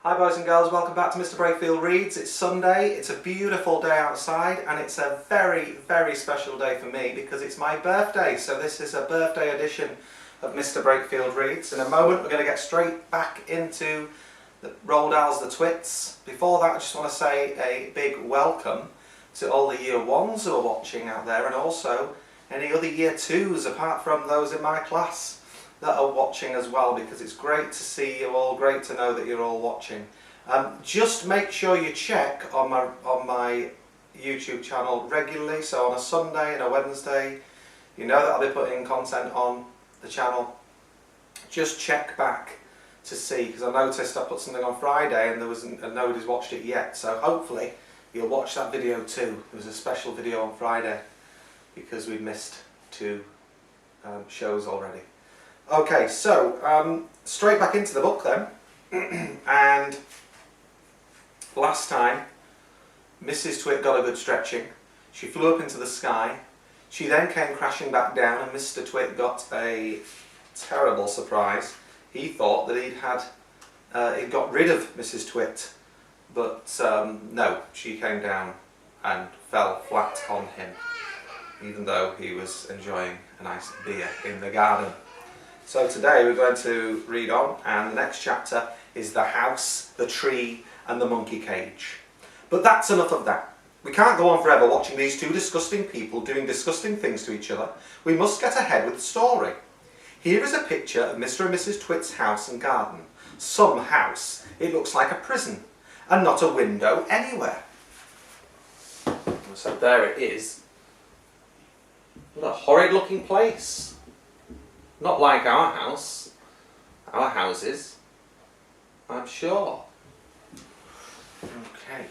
Hi boys and girls, welcome back to Mr Brakefield Reads. It's Sunday, it's a beautiful day outside and it's a very, very special day for me because it's my birthday. So this is a birthday edition of Mr Brakefield Reads. In a moment we're going to get straight back into Roald Dahl's The Twits. Before that I just want to say a big welcome to all the year ones who are watching out there and also any other year twos apart from those in my class that are watching as well, because it's great to see you all, great to know that you're all watching. Just make sure you check on my YouTube channel regularly, so on a Sunday and a Wednesday, you know that I'll be putting content on the channel. Just check back to see, because I noticed I put something on Friday and nobody's watched it yet, so hopefully you'll watch that video too. There was a special video on Friday because we missed two shows already. Okay, so straight back into the book then, and last time Mrs Twit got a good stretching, she flew up into the sky, she then came crashing back down and Mr Twit got a terrible surprise. He thought that he'd got rid of Mrs Twit, but no, she came down and fell flat on him, even though he was enjoying a nice beer in the garden. So today we're going to read on, and the next chapter is The House, the Tree and the Monkey Cage. But that's enough of that. We can't go on forever watching these two disgusting people doing disgusting things to each other. We must get ahead with the story. Here is a picture of Mr and Mrs Twit's house and garden. Some house. It looks like a prison, and not a window anywhere. So there it is. What a horrid looking place. Not like our house, our houses, I'm sure. Okay.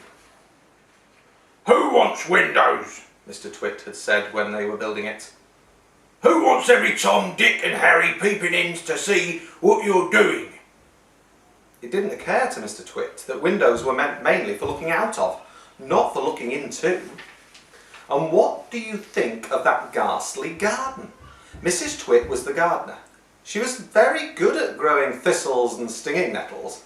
Who wants windows? Mr Twit had said when they were building it. Who wants every Tom, Dick and Harry peeping in to see what you're doing? It didn't occur to Mr Twit that windows were meant mainly for looking out of, not for looking into. And what do you think of that ghastly garden? Mrs Twit was the gardener. She was very good at growing thistles and stinging nettles.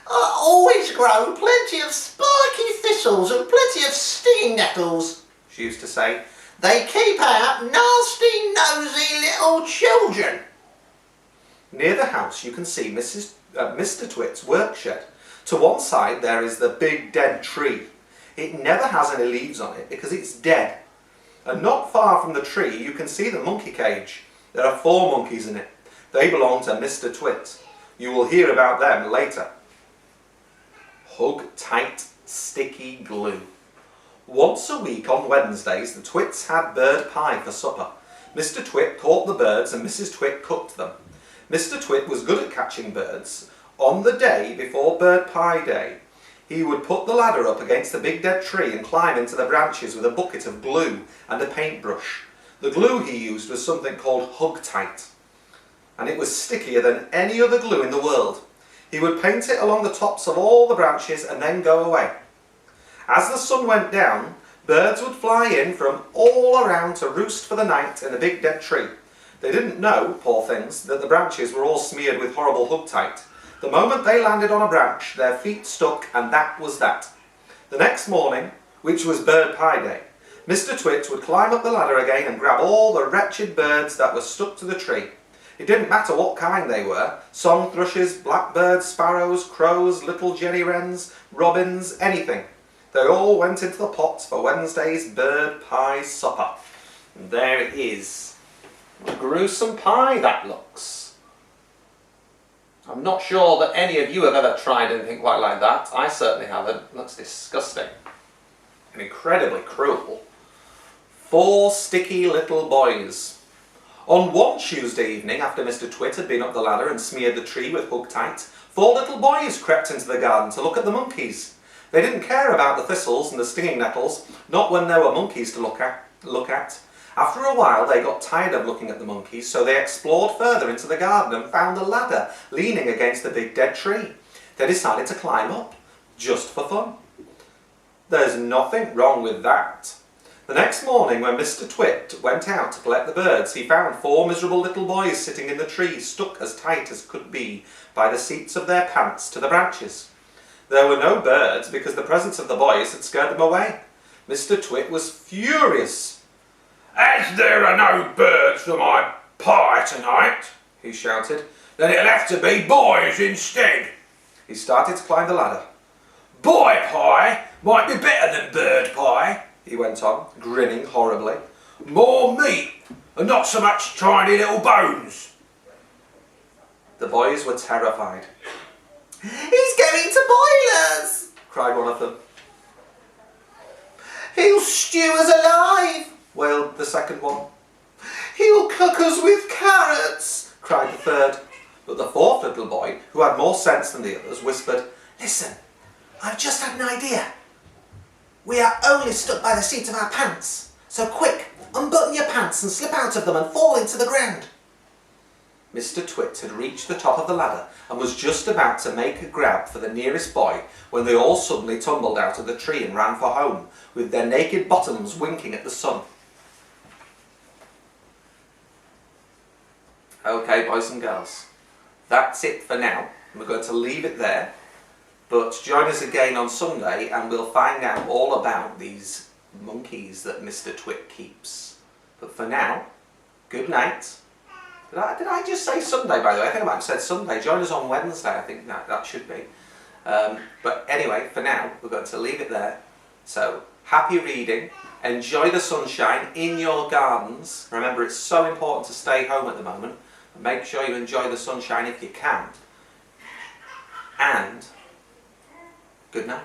I always grow plenty of spiky thistles and plenty of stinging nettles, she used to say. They keep out nasty, nosy little children. Near the house you can see Mr Twit's work shed. To one side there is the big dead tree. It never has any leaves on it because it's dead. And not far from the tree you can see the monkey cage. There are 4 monkeys in it. They belong to Mr Twit. You will hear about them later. Hug tight, sticky glue. Once a week on Wednesdays the Twits had bird pie for supper. Mr Twit caught the birds and Mrs Twit cooked them. Mr Twit was good at catching birds. On the day before bird pie day, he would put the ladder up against the big dead tree and climb into the branches with a bucket of glue and a paintbrush. The glue he used was something called Hug Tight, and it was stickier than any other glue in the world. He would paint it along the tops of all the branches and then go away. As the sun went down, birds would fly in from all around to roost for the night in the big dead tree. They didn't know, poor things, that the branches were all smeared with horrible Hug Tight. The moment they landed on a branch, their feet stuck, and that was that. The next morning, which was bird pie day, Mr Twit would climb up the ladder again and grab all the wretched birds that were stuck to the tree. It didn't matter what kind they were, song thrushes, blackbirds, sparrows, crows, little jenny wrens, robins, anything. They all went into the pot for Wednesday's bird pie supper. And there it is. What a gruesome pie that looks. I'm not sure that any of you have ever tried anything quite like that. I certainly haven't. It looks disgusting. And incredibly cruel. 4 sticky little boys. On one Tuesday evening, after Mr Twit had been up the ladder and smeared the tree with Hug Tight, 4 little boys crept into the garden to look at the monkeys. They didn't care about the thistles and the stinging nettles, not when there were monkeys to look at. After a while they got tired of looking at the monkeys, so they explored further into the garden and found a ladder leaning against the big dead tree. They decided to climb up, just for fun. There's nothing wrong with that. The next morning when Mr Twit went out to collect the birds, he found 4 miserable little boys sitting in the tree, stuck as tight as could be by the seats of their pants to the branches. There were no birds because the presence of the boys had scared them away. Mr. Twit was furious. As there are no birds for my pie tonight, he shouted, then it'll have to be boys instead. He started to climb the ladder. Boy pie might be better than bird pie, he went on, grinning horribly. More meat and not so much tiny little bones. The boys were terrified. He's going to boil us, cried one of them. he'll stew us alive, Wailed the second one. he'll cook us with carrots. Cried the third. But the fourth little boy, who had more sense than the others, whispered, Listen, I've just had an idea. We are only stuck by the seat of our pants, so quick, unbutton your pants and slip out of them and fall into the ground. Mr. Twit had reached the top of the ladder and was just about to make a grab for the nearest boy when they all suddenly tumbled out of the tree and ran for home, with their naked bottoms winking at the sun. Okay, boys and girls, that's it for now. We're going to leave it there, but join us again on Sunday and we'll find out all about these monkeys that Mr. Twit keeps. But for now, good night. Did I just say Sunday, by the way? I think I might have said Sunday. Join us on Wednesday, I think that should be. But anyway, for now, we're going to leave it there. So, happy reading. Enjoy the sunshine in your gardens. Remember, it's so important to stay home at the moment. Make sure you enjoy the sunshine if you can. And good night.